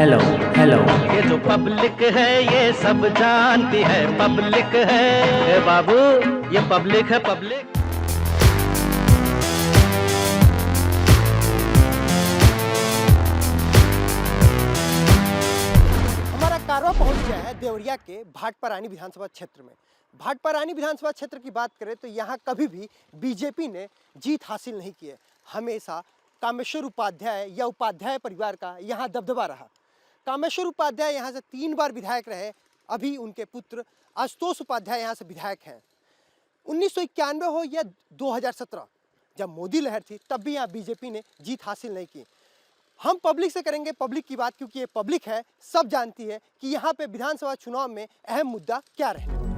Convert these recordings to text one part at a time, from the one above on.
Hello hello. ये जो public है ये सब जानती है, पब्लिक है ए बाबू, ये पब्लिक है पब्लिक। हमारा कारवा पहुंच गया है देवरिया के भाटपारानी विधानसभा क्षेत्र में। भाटपारानी विधानसभा क्षेत्र की बात करें तो यहाँ कभी भी बीजेपी ने जीत हासिल नहीं की है। हमेशा कामेश्वर उपाध्याय या उपाध्याय परिवार का यहाँ दबदबा रहा। कामेश्वर उपाध्याय यहाँ से 3 बार विधायक रहे। अभी उनके पुत्र आशुतोष उपाध्याय यहाँ से विधायक हैं। 1991 हो या 2017, जब मोदी लहर थी तब भी यहाँ बीजेपी ने जीत हासिल नहीं की। हम पब्लिक से करेंगे पब्लिक की बात, क्योंकि ये पब्लिक है, सब जानती है कि यहाँ पे विधानसभा चुनाव में अहम मुद्दा क्या रहने वाला है।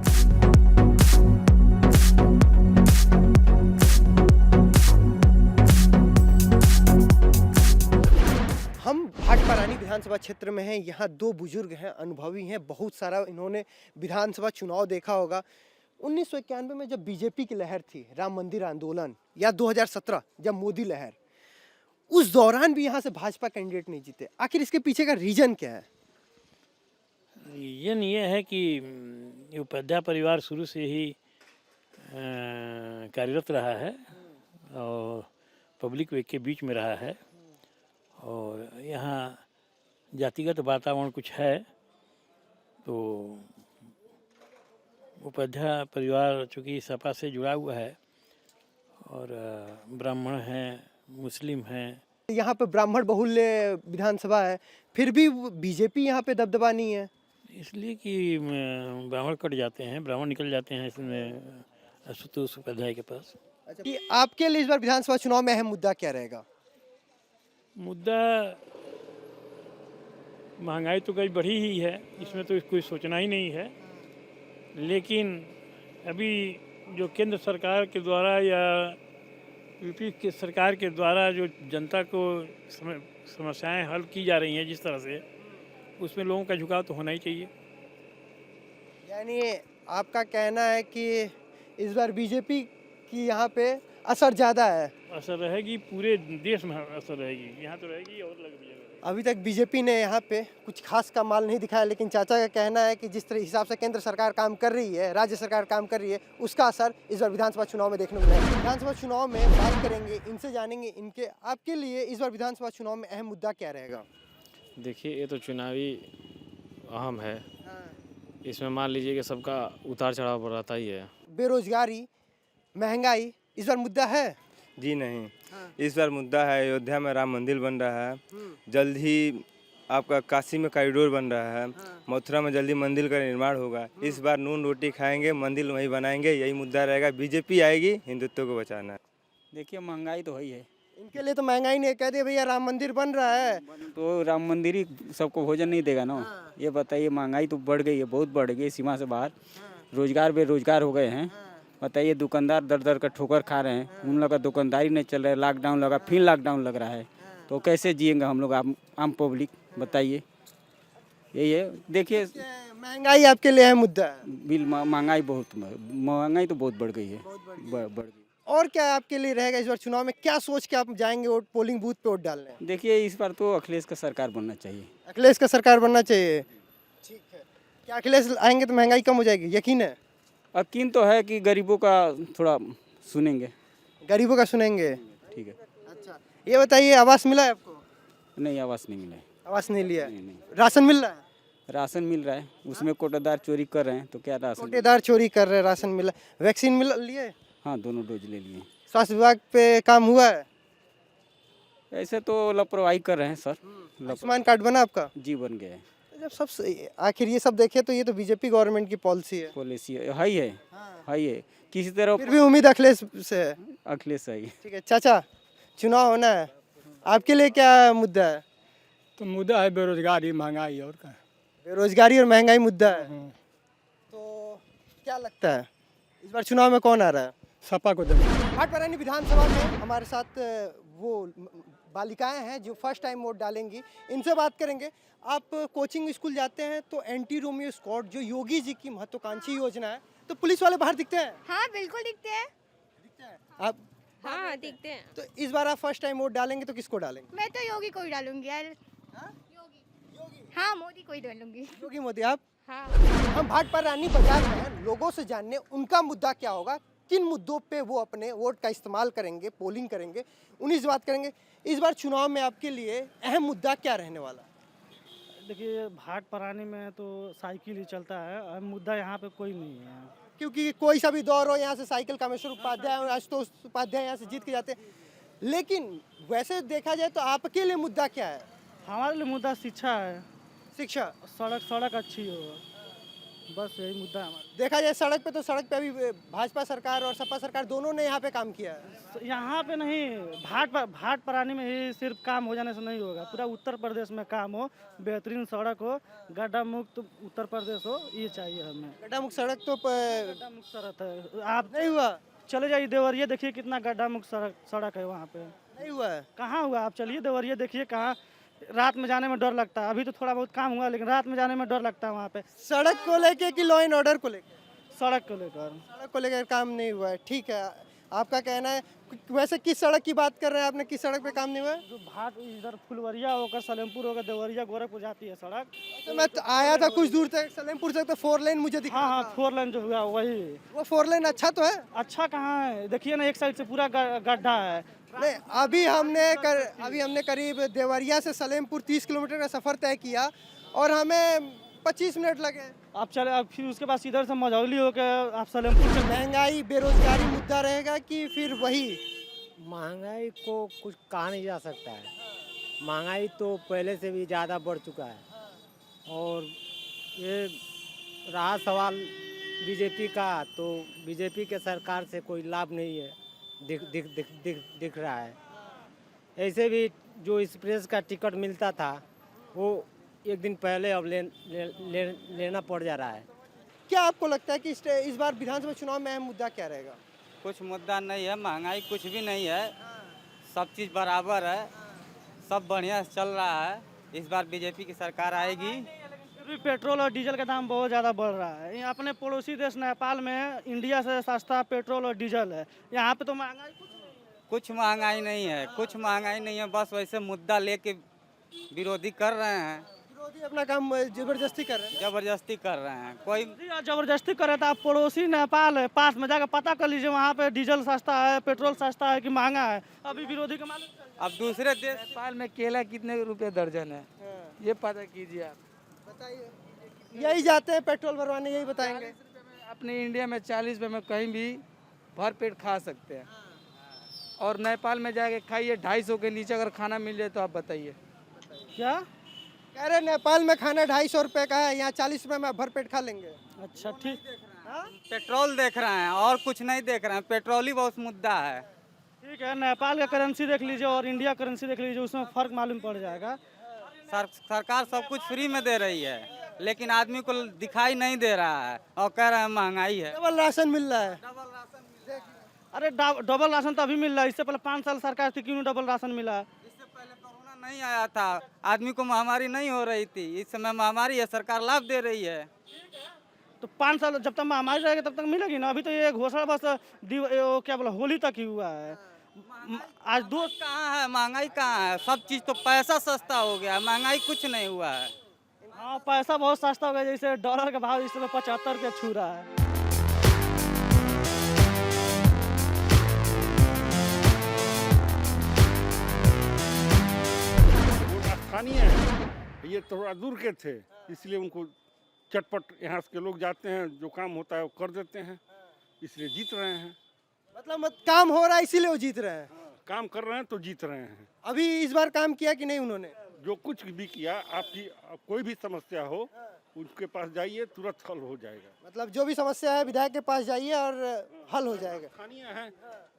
हम भाटपारानी विधानसभा क्षेत्र में हैं। यहाँ 2 बुजुर्ग हैं, अनुभवी हैं, बहुत सारा इन्होंने विधानसभा चुनाव देखा होगा। 1991 में जब बीजेपी की लहर थी, राम मंदिर आंदोलन, या 2017 जब मोदी लहर, उस दौरान भी यहाँ से भाजपा कैंडिडेट नहीं जीते। आखिर इसके पीछे का रीजन क्या है? रीजन ये है कि ये उपाध्याय परिवार शुरू से ही कार्यरत रहा है और पब्लिक के बीच में रहा है, और यहाँ जातिगत वातावरण कुछ है, तो उपाध्याय परिवार चूँकि सपा से जुड़ा हुआ है और ब्राह्मण हैं, मुस्लिम हैं। यहाँ पे ब्राह्मण बहुल्य विधानसभा है, फिर भी बीजेपी यहाँ पे दबदबा नहीं है। इसलिए कि ब्राह्मण कट जाते हैं, ब्राह्मण निकल जाते हैं इसमें आशुतोष उपाध्याय के पास। अच्छा, कि आपके लिए इस बार विधानसभा चुनाव में अहम मुद्दा क्या रहेगा? मुद्दा महंगाई तो कई बढ़ी ही है, इसमें तो कोई सोचना ही नहीं है, लेकिन अभी जो केंद्र सरकार के द्वारा या यूपी के सरकार के द्वारा जो जनता को समस्याएं हल की जा रही हैं जिस तरह से, उसमें लोगों का झुकाव तो होना ही चाहिए। यानी आपका कहना है कि इस बार बीजेपी की यहाँ पे असर ज़्यादा है? असर रहेगी, पूरे देश में असर रहेगी, यहाँ तो रहेगी और लग भी जाएगी। अभी तक बीजेपी ने यहाँ पे कुछ खास का माल नहीं दिखाया, लेकिन चाचा का कहना है कि जिस तरह हिसाब से केंद्र सरकार काम कर रही है, राज्य सरकार काम कर रही है, उसका असर इस बार विधानसभा चुनाव में देखने को मिलेगा। विधानसभा चुनाव में बात करेंगे, इनसे जानेंगे इनके, आपके लिए इस बार विधानसभा चुनाव में अहम मुद्दा क्या रहेगा? देखिए, ये तो चुनावी अहम है। इसमें मान लीजिए कि सबका उतार चढ़ाव रहता ही है। बेरोजगारी, महंगाई इस बार मुद्दा है? जी नहीं, इस बार मुद्दा है अयोध्या में राम मंदिर बन रहा है, जल्द ही आपका काशी में कॉरिडोर बन रहा है, मथुरा में जल्दी मंदिर का निर्माण होगा। इस बार नून रोटी खाएंगे, मंदिर वहीं बनाएंगे, यही मुद्दा रहेगा। बीजेपी आएगी, हिंदुत्व को बचाना है। देखिए, महंगाई तो है ही है। इनके लिए तो महंगाई नहीं, कह दिए भैया राम मंदिर बन रहा है तो राम मंदिर ही सबको भोजन नहीं देगा ना। ये बताइए, महंगाई तो बढ़ गई है, बहुत बढ़ गई, सीमा से बाहर। रोजगार बेरोजगार हो गए हैं। बताइए, दुकानदार दर दर का ठोकर खा रहे हैं, उन लोग का दुकानदारी नहीं चल रहा है। लॉकडाउन लगा, फिर लॉकडाउन लग रहा है, तो कैसे जिएंगे हम लोग, आम पब्लिक? बताइए, यही है। देखिए, महंगाई आपके लिए है मुद्दा है? बिल महंगाई तो बहुत बढ़ गई है, बढ़ गई। और क्या आपके लिए रहेगा इस बार चुनाव में? क्या सोच के आप जाएंगे वोट, पोलिंग बूथ पे वोट डालने? देखिए, इस बार तो अखिलेश का सरकार बनना चाहिए। अखिलेश का सरकार बनना चाहिए, ठीक है। क्या अखिलेश आएंगे तो महंगाई कम हो जाएगी, यकीन है? यकीन तो है कि गरीबों का थोड़ा सुनेंगे। गरीबों का सुनेंगे, ठीक है। अच्छा, ये बताइए, आवास मिला है आपको? नहीं, आवास नहीं मिला है। आवास नहीं लिया? नहीं। राशन मिल रहा है? राशन मिल रहा है, उसमें कोटेदार चोरी कर रहे हैं, तो क्या राशन? कोटेदार चोरी कर रहे हैं, राशन मिला। वैक्सीन मिल लिए? हाँ, दोनों डोज ले लिए। स्वास्थ्य विभाग पे काम हुआ है? ऐसे तो लापरवाही कर रहे हैं सर। आयुष्मान कार्ड बना आपका? जी, बन गया है। जब सब आखिर ये सब देखे तो ये तो बीजेपी गवर्नमेंट की पॉलिसी है। पॉलिसी है ही है, है ही है। किसी तरह फिर भी उम्मीद अखिलेश से है? अखिलेश है। ठीक है चाचा, चुनाव होना है, आपके लिए क्या मुद्दा है? तो मुद्दा है बेरोजगारी, महंगाई, और क्या? बेरोजगारी और महंगाई मुद्दा है। तो क्या लगता है इस बार चुनाव में कौन आ रहा है? सपा को देंगे। भाटपारानी विधानसभा में हमारे साथ वो बालिकाएं हैं जो फर्स्ट टाइम वोट डालेंगी, इनसे बात करेंगे। आप कोचिंग स्कूल जाते हैं तो एंटी रोमियो स्क्वाड जो योगी जी की महत्वाकांक्षी योजना है, तो पुलिस वाले बाहर दिखते हैं? हाँ बिल्कुल दिखते हैं। आप? हाँ दिखते हैं। तो इस बार आप फर्स्ट टाइम वोट डालेंगे तो किसको डालेंगे? मैं तो योगी को ही डालूंगी यार। योगी मोदी को ही डालूंगी। योगी मोदी आप? हाँ। हम भाटपारा रानी बाजार में हैं, लोगों से जानने उनका मुद्दा क्या होगा, किन मुद्दों पे वो अपने वोट का इस्तेमाल करेंगे, पोलिंग करेंगे, उन्हीं से बात करेंगे। इस बार चुनाव में आपके लिए अहम मुद्दा क्या रहने वाला? देखिए भाट परानी में तो साइकिल ही चलता है, अहम मुद्दा यहाँ पे कोई नहीं है। क्योंकि कोई सा भी दौर हो, यहाँ से साइकिल कामेश्वर उपाध्याय और आशुतोष उपाध्याय यहाँ से जीत के जाते हैं। लेकिन वैसे देखा जाए तो आपके लिए मुद्दा क्या है? हमारे लिए मुद्दा शिक्षा है, शिक्षा। सड़क अच्छी हो, बस यही मुद्दा है हमारा। देखा जाए सड़क पे तो सड़क पे अभी भाजपा सरकार और सपा सरकार दोनों ने यहाँ पे काम किया है। यहाँ पे नहीं, भाट परानी में ही सिर्फ काम हो जाने से नहीं होगा, पूरा उत्तर प्रदेश में काम हो, बेहतरीन सड़क हो, गड्ढा मुक्त उत्तर प्रदेश हो, ये चाहिए हमें। गड्ढा मुक्त सड़क तो गड्ढा मुक्त सड़क है, आप नहीं हुआ। चले जाइए देवरिया, देखिए कितना गड्ढा मुक्त सड़क है वहाँ पे। नहीं हुआ है। कहाँ हुआ? आप चलिए देवरिया देखिए, कहाँ रात में जाने में डर लगता है। अभी तो थोड़ा बहुत काम हुआ, लेकिन रात में जाने में डर लगता है वहाँ पे। सड़क को लेके कि लॉ एंड ऑर्डर को लेकर? सड़क को लेकर। सड़क को लेकर काम नहीं हुआ है, ठीक है, आपका कहना है। वैसे किस सड़क की बात कर रहे हैं आपने, किस सड़क पे काम नहीं हुआ है? जो भाट इधर फुलवरिया होकर सलेमपुर होकर देवरिया गोरखपुर जाती है सड़क। तो मैं तो आया था कुछ दूर तक, सलेमपुर से तो 4 लेन मुझे दिखा। हाँ, 4 लेन जो हुआ वही। वो 4 लेन अच्छा तो है? अच्छा कहाँ है, देखिए ना, एक साइड से पूरा गड्ढा है। नहीं, अभी हमने करीब देवरिया से सलेमपुर 30 किलोमीटर का सफर तय किया और हमें 25 मिनट लगे। आप चले, अब फिर उसके बाद इधर से मझौली होकर आप सलेमपुर से। महंगाई बेरोजगारी मुद्दा रहेगा कि फिर वही? महंगाई को कुछ कहा नहीं जा सकता है। महंगाई तो पहले से भी ज़्यादा बढ़ चुका है और ये रहा सवाल बीजेपी का, तो बीजेपी के सरकार से कोई लाभ नहीं है, दिख रहा है। ऐसे भी जो एक्सप्रेस का टिकट मिलता था वो एक दिन पहले अब लेना पड़ जा रहा है। क्या आपको लगता है कि इस बार विधानसभा चुनाव में अहम मुद्दा क्या रहेगा? कुछ मुद्दा नहीं है, महंगाई कुछ भी नहीं है, सब चीज़ बराबर है, सब बढ़िया से चल रहा है। इस बार बीजेपी की सरकार आएगी। फिर भी पेट्रोल और डीजल का दाम बहुत ज़्यादा बढ़ रहा है। अपने पड़ोसी देश नेपाल में इंडिया से सस्ता पेट्रोल और डीजल है, यहाँ पे तो महंगाई कुछ महंगाई नहीं है, कुछ महंगाई नहीं है, बस वैसे मुद्दा लेके विरोधी कर रहे हैं। विरोधी अपना काम जबरदस्ती कर रहे हैं। जबरदस्ती कर रहे हैं, कोई जबरदस्ती करे तो आप पड़ोसी नेपाल है, पास में जाकर पता कर लीजिए वहाँ पे डीजल सस्ता है, पेट्रोल सस्ता है कि महंगा है। अभी विरोधी का मालूम। अब दूसरे देश नेपाल में केला कितने रुपए दर्जन है, ये पता कीजिए आप। बताइए, यही जाते हैं पेट्रोल भरवाने, यही बताएंगे। अपने इंडिया में 40 रुपये में कहीं भी भर पेट खा सकते हैं और नेपाल में जाके खाइए 250 के नीचे अगर खाना मिल जाए तो आप बताइए। क्या कह रहे नेपाल में खाना 250 रुपये का है, यहाँ 40 रुपये में भर पेट खा लेंगे। अच्छा ठीक। पेट्रोल देख रहे हैं और कुछ नहीं देख रहे हैं, पेट्रोल ही बहुत मुद्दा है। ठीक है, नेपाल का करेंसी देख लीजिए और इंडिया करेंसी देख लीजिए, उसमें फ़र्क मालूम पड़ जाएगा। सरकार सब कुछ फ्री में दे रही है, लेकिन आदमी को दिखाई नहीं दे रहा है और कह रहे हैं महंगाई है। डबल राशन मिल रहा है। अरे डबल राशन तो अभी मिल रहा है, इससे पहले 5 साल सरकार थी, क्यों डबल राशन मिला? इससे पहले कोरोना नहीं आया था, आदमी को महामारी नहीं हो रही थी, इस समय महामारी है, सरकार लाभ दे रही है। तो 5 साल जब तक महामारी रहेगी तब तक मिलेगी ना। अभी तो ये घोषणा बस क्या बोला, होली तक ही हुआ है। आज दो कहाँ है महंगाई, कहाँ है? सब चीज़ तो पैसा सस्ता हो गया, महंगाई कुछ नहीं हुआ है। हाँ, पैसा बहुत सस्ता हो गया, जैसे डॉलर का भाव इस समय 75 रुपये छू रहा है। स्थानीय है, ये थोड़ा दूर के थे, इसलिए उनको चटपट यहाँ के लोग जाते हैं, जो काम होता है वो कर देते हैं, इसलिए जीत रहे हैं। मतलब काम हो रहा है इसीलिए वो जीत रहे हैं। काम कर रहे हैं तो जीत रहे हैं। अभी इस बार काम किया कि नहीं उन्होंने? जो कुछ भी किया, आपकी कोई भी समस्या हो उनके पास जाइए, तुरंत हल हो जाएगा। मतलब जो भी समस्या है विधायक के पास जाइए और हल हो जाएगा। स्थानीय है,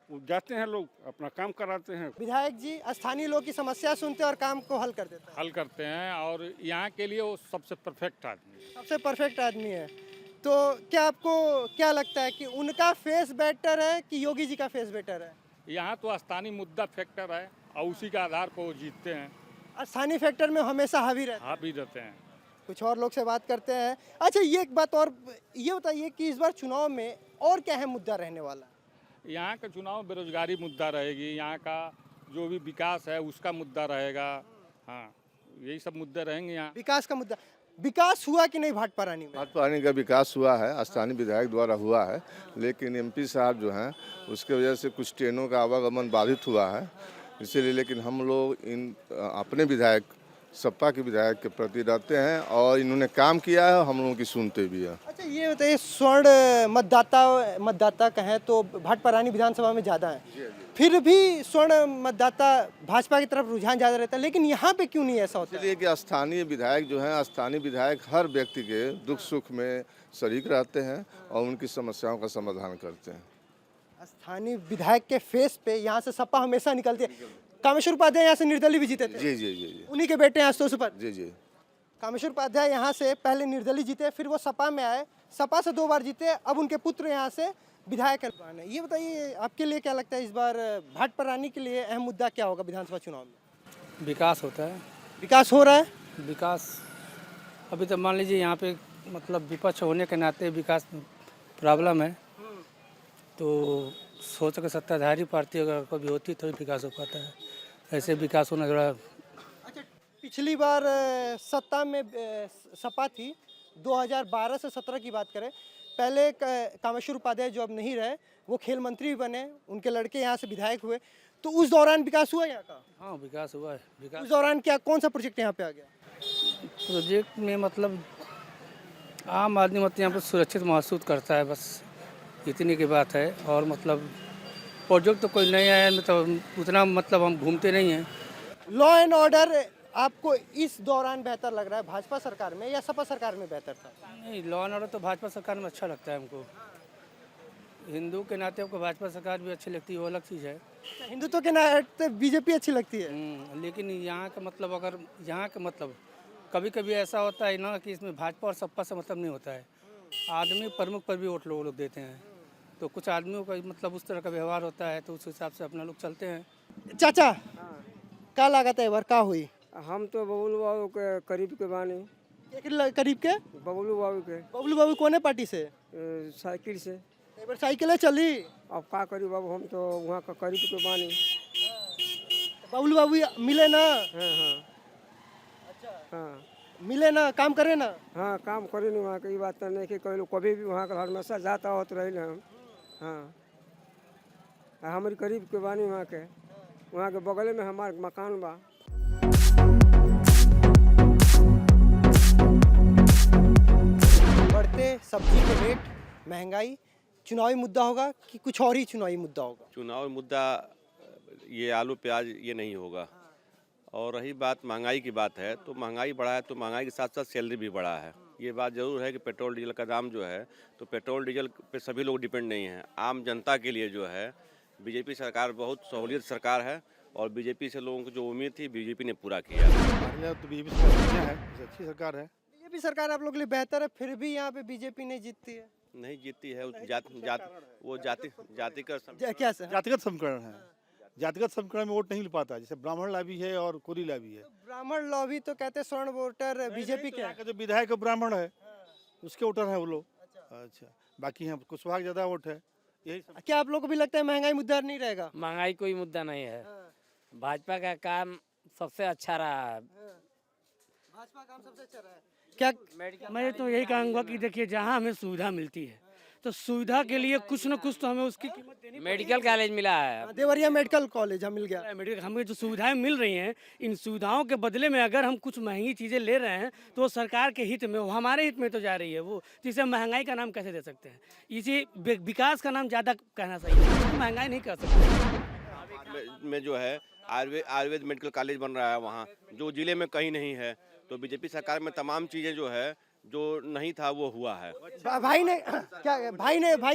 वो जाते हैं, लोग अपना काम कराते हैं। विधायक जी स्थानीय लोग की समस्या सुनते हैं और काम को हल कर देते हैं। हल करते हैं और यहाँ के लिए वो सबसे परफेक्ट आदमी है। सबसे परफेक्ट आदमी है। तो क्या आपको क्या लगता है कि उनका फेस बेटर है कि योगी जी का फेस बेटर है? यहाँ तो स्थानीय मुद्दा फैक्टर है और उसी के आधार पर वो जीतते हैं। स्थानीय फैक्टर में हमेशा हावी रहते हैं। हावी रहते हैं। कुछ और लोग से बात करते हैं। अच्छा, ये एक बात और ये बताइए कि इस बार चुनाव में और क्या है मुद्दा रहने वाला? यहाँ का चुनाव बेरोजगारी मुद्दा रहेगी, यहाँ का जो भी विकास है उसका मुद्दा रहेगा। हाँ, यही सब मुद्दे रहेंगे यहाँ। विकास का मुद्दा। विकास हुआ कि नहीं भाटपरानी में? भाटपरानी का विकास हुआ है, स्थानीय विधायक द्वारा हुआ है, लेकिन एमपी साहब जो हैं उसके वजह से कुछ ट्रेनों का आवागमन बाधित हुआ है, इसीलिए। लेकिन हम लोग इन अपने विधायक सपा के विधायक के प्रति रहते हैं और इन्होंने काम किया है, हम लोगों की सुनते भी हैं। अच्छा ये बताइए, स्वर्ण मतदाता कहें तो भाटपरानी विधानसभा में ज़्यादा है, फिर भी स्वर्ण मतदाता भाजपा की तरफ रुझान ज़्यादा रहता है, लेकिन यहाँ पे क्यों नहीं ऐसा होता? इसलिए कि स्थानीय विधायक जो हैं, स्थानीय विधायक हर व्यक्ति के दुख सुख में शरीक रहते हैं और उनकी समस्याओं का समाधान करते हैं। स्थानीय विधायक के फेस पे यहाँ से सपा हमेशा निकलती है। कामेश्वर उपाध्याय यहाँ से निर्दलीय भी जीते थे। जी जी जी जी उन्हीं के बेटे हैं आशुतोष उपाध्याय। जी जी। कामेश्वर उपाध्याय यहाँ से पहले निर्दलीय जीते, फिर वो सपा में आए, सपा से 2 बार जीते, अब उनके पुत्र यहाँ से विधायक है। ये बताइए आपके लिए क्या लगता है इस बार भाटपरानी के लिए अहम मुद्दा क्या होगा विधानसभा चुनाव में? विकास होता है। विकास हो रहा है? विकास अभी तो मान लीजिए यहाँ पे मतलब विपक्ष होने के नाते विकास प्रॉब्लम है, तो सोच के सत्ताधारी पार्टी अगर कभी होती तो विकास हो पाता है, ऐसे विकास होना थोड़ा। अच्छा, पिछली बार सत्ता में सपा थी, 2012 से 17 की बात करें, पहले कामेश्वर उपाध्याय जो अब नहीं रहे वो खेल मंत्री भी बने, उनके लड़के यहाँ से विधायक हुए, तो उस दौरान विकास हुआ यहाँ का? हाँ विकास हुआ है। विकास उस दौरान क्या कौन सा प्रोजेक्ट यहाँ पे आ गया? प्रोजेक्ट में मतलब आम आदमी मतलब यहाँ पर सुरक्षित महसूस करता है, बस इतनी की बात है। और मतलब प्रोजेक्ट तो कोई नहीं आया, मतलब उतना मतलब हम घूमते नहीं हैं। लॉ एंड ऑर्डर आपको इस दौरान बेहतर लग रहा है भाजपा सरकार में या सपा सरकार में बेहतर था? नहीं, लॉ एंड ऑर्डर तो भाजपा सरकार में अच्छा लगता है हमको। हिंदू के नाते हमको भाजपा सरकार भी अच्छी लगती है, वो अलग चीज़ है। हिंदुत्व के नाते बीजेपी अच्छी लगती है। लेकिन यहाँ का मतलब अगर यहाँ का मतलब कभी कभी ऐसा होता है ना कि इसमें भाजपा और सपा से मतलब नहीं होता है, आदमी प्रमुख पर भी वोट लोग देते हैं, तो कुछ आदमियों का मतलब उस तरह का व्यवहार होता है, तो उस हिसाब से अपना लोग चलते हैं। चाचा का लागत है बार का हुई? हम तो बबलू बाबू के करीब के बानी। करीब के बबलू बाबू के। बबलू बाबू कौन है पार्टी से? साइकिल से। एक बार साइकिल चली। अब का करी बाबू, हम तो वहाँ का करीब के बानी। बबलू बाबू मिले ना? हाँ। अच्छा मिले ना, काम करे ना? हाँ काम करे नहीं, वहाँ की बात नहीं कि कोई लोग कभी भी वहाँ का हमेशा जाता हो तो रहे हम। हाँ हमारी करीब के बानी, वहाँ के बगल में हमारा मकान बा। बढ़ते सब्जी के रेट, महंगाई चुनावी मुद्दा होगा कि कुछ और ही चुनावी मुद्दा होगा? चुनावी मुद्दा ये आलू प्याज ये नहीं होगा। और रही बात महंगाई की बात है, तो महंगाई बढ़ा है तो महंगाई के साथ साथ सैलरी भी बढ़ा है। ये बात ज़रूर है कि पेट्रोल डीजल का दाम जो है, तो पेट्रोल डीजल पे सभी लोग डिपेंड नहीं हैं। आम जनता के लिए जो है बीजेपी सरकार बहुत सहूलियत सरकार है, और बीजेपी से लोगों को जो उम्मीद थी बीजेपी ने पूरा किया। तो बीजेपी सरकार है, अच्छी सरकार है। बीजेपी सरकार आप लोग के लिए बेहतर है, फिर भी यहाँ पे बीजेपी नहीं जीतती है। नहीं जीतती है, वो जातिगत समीकरण है। जातिगत समीकरण में वोट नहीं मिल पाता, जैसे ब्राह्मण लॉबी है और कोरी लॉबी है। ब्राह्मण लॉबी तो कहते हैं स्वर्ण वोटर बीजेपी के जो विधायक ब्राह्मण है उसके वोटर है वो लोग। अच्छा बाकी हैं कुशवाहा ज्यादा वोट है। यही क्या आप लोग को भी लगता है महंगाई मुद्दा नहीं रहेगा? महंगाई कोई मुद्दा नहीं है। भाजपा का काम सबसे अच्छा रहा है। भाजपा काम सबसे अच्छा रहा है। क्या मैं तो यही कहूँगा कि देखिए जहाँ हमें सुविधा मिलती है तो सुविधा के लिए कुछ न कुछ तो हमें उसकी कीमत देनी। मेडिकल कॉलेज मिला है, देवरिया मेडिकल कॉलेज मिल गया। मेडिकल हमें जो सुविधाएं मिल रही हैं, इन सुविधाओं के बदले में अगर हम कुछ महंगी चीज़ें ले रहे हैं तो वो सरकार के हित में, वो हमारे हित में तो जा रही है। वो जिसे महंगाई का नाम कैसे दे सकते हैं? इसी विकास का नाम ज़्यादा कहना सही है, महंगाई नहीं कर सकते। में जो है आयुर्वेद मेडिकल कॉलेज बन रहा है वहाँ, जो जिले में कहीं नहीं है। तो बीजेपी सरकार में तमाम चीज़ें जो है जो नहीं था वो हुआ है। भाई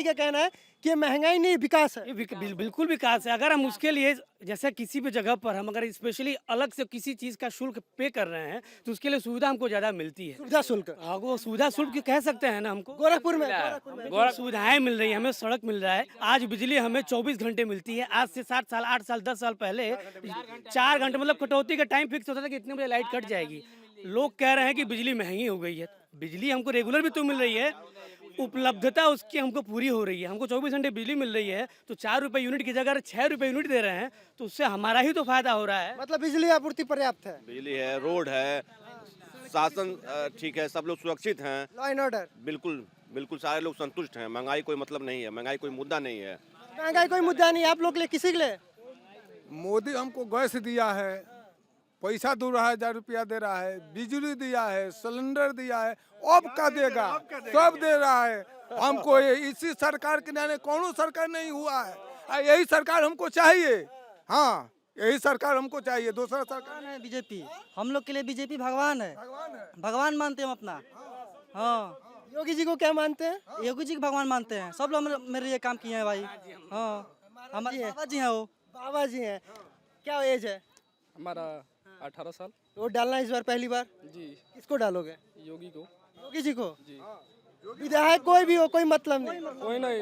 का कहना है कि महंगाई नहीं विकास है। बिल्कुल विकास है। अगर हम उसके लिए जैसे किसी भी जगह पर हम अगर स्पेशली अलग से किसी चीज़ का शुल्क पे कर रहे हैं तो उसके लिए सुविधा हमको ज़्यादा मिलती है। सुविधा शुल्क, वो सुविधा शुल्क कह सकते हैं ना हमको। गोरखपुर में सुविधाएं मिल रही है, हमें सड़क मिल रहा है, आज बिजली हमें 24 घंटे मिलती है। आज से 7 साल 8 साल 10 साल पहले 4 घंटे मतलब कटौती का टाइम फिक्स होता था कि इतने बजे लाइट कट जाएगी। लोग कह रहे हैं कि बिजली महंगी हो गई है, बिजली हमको रेगुलर भी तो मिल रही है, उपलब्धता उसकी हमको पूरी हो रही है। हमको 24 घंटे बिजली मिल रही है, तो 4 रुपये यूनिट की जगह 6 रुपये यूनिट दे रहे हैं, तो उससे हमारा ही तो फायदा हो रहा है। मतलब बिजली आपूर्ति पर्याप्त है। बिजली है, रोड है, शासन ठीक है, सब लोग सुरक्षित हैं, लॉ एंड ऑर्डर, बिल्कुल बिल्कुल सारे लोग संतुष्ट हैं। महंगाई कोई मतलब नहीं है, महंगाई कोई मुद्दा नहीं है। महंगाई कोई मुद्दा नहीं है आप लोग के लिए, किसी के लिए? मोदी हमको गैस दिया है, पैसा 2000 रुपया दे रहा है, बिजली दिया है, सिलेंडर दिया है, अब का देगा, सब दे रहा है हमको। इसी सरकार के नाम कौन सरकार नहीं हुआ है, यही सरकार हमको चाहिए। हाँ, यही सरकार हमको चाहिए, दूसरा सरकार है बीजेपी। हम लोग के लिए बीजेपी भगवान है, भगवान मानते हैं हम अपना। हाँ, योगी जी को क्या मानते हैं? योगी जी को भगवान मानते हैं। सब लोग मेरे लिए काम किए हैं भाई। हाँ, हमारे बाबा जी हैं वो। बाबा जी हैं। क्या एज है? हमारा 18 साल। तो वोट डालना इस बार पहली बार? जी। किसको डालोगे? योगी को। योगी जी को? जी। विधायक कोई भी हो, कोई मतलब नहीं? कोई नहीं,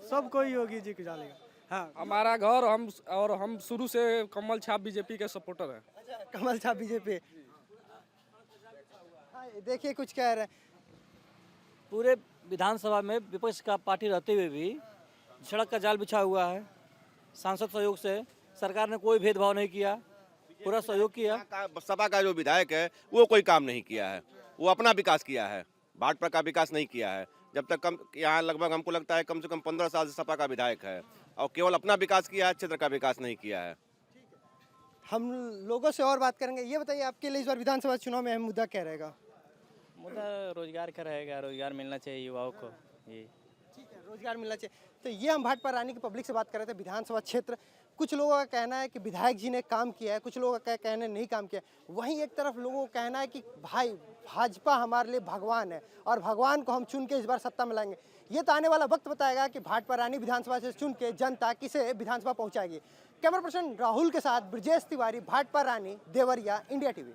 सब कोई योगी जी को डालेगा। हाँ, हमारा घर हम शुरू से कमल छाप बीजेपी के सपोर्टर हैं। अच्छा, कमल छाप बीजेपी। देखिए कुछ कह रहे हैं। पूरे विधानसभा में विपक्ष का पार्टी रहते हुए भी सड़क का जाल बिछा हुआ है। सांसद सहयोग से सरकार ने कोई भेदभाव नहीं किया, पूरा सहयोग किया। सपा का जो विधायक है वो कोई काम नहीं किया है, वो अपना विकास किया है, भाजपा का विकास नहीं किया है। जब तक कम यहाँ लगभग हमको लगता है कम से कम 15 साल से सपा का विधायक है और केवल अपना विकास किया है, क्षेत्र का विकास नहीं किया है। हम लोगों से और बात करेंगे। ये बताइए आपके लिए इस बार विधानसभा चुनाव में अहम मुद्दा क्या रहेगा? मुद्दा रोजगार का रहेगा, रोजगार मिलना चाहिए युवाओं को। ये ठीक है, रोजगार मिलना चाहिए। तो ये हम भाटपा रानी की पब्लिक से बात कर रहे थे। विधानसभा क्षेत्र, कुछ लोगों का कहना है कि विधायक जी ने काम किया है, कुछ लोगों का कहना है नहीं काम किया। वहीं एक तरफ लोगों का कहना है कि भाई भाजपा हमारे लिए भगवान है और भगवान को हम चुन के इस बार सत्ता में लाएंगे। ये तो आने वाला वक्त बताएगा कि भाटपा रानी विधानसभा से चुन के जनता किसे विधानसभा पहुंचाएगी। कैमरा पर्सन राहुल के साथ ब्रजेश तिवारी, भाटपा रानी, देवरिया, इंडिया टीवी।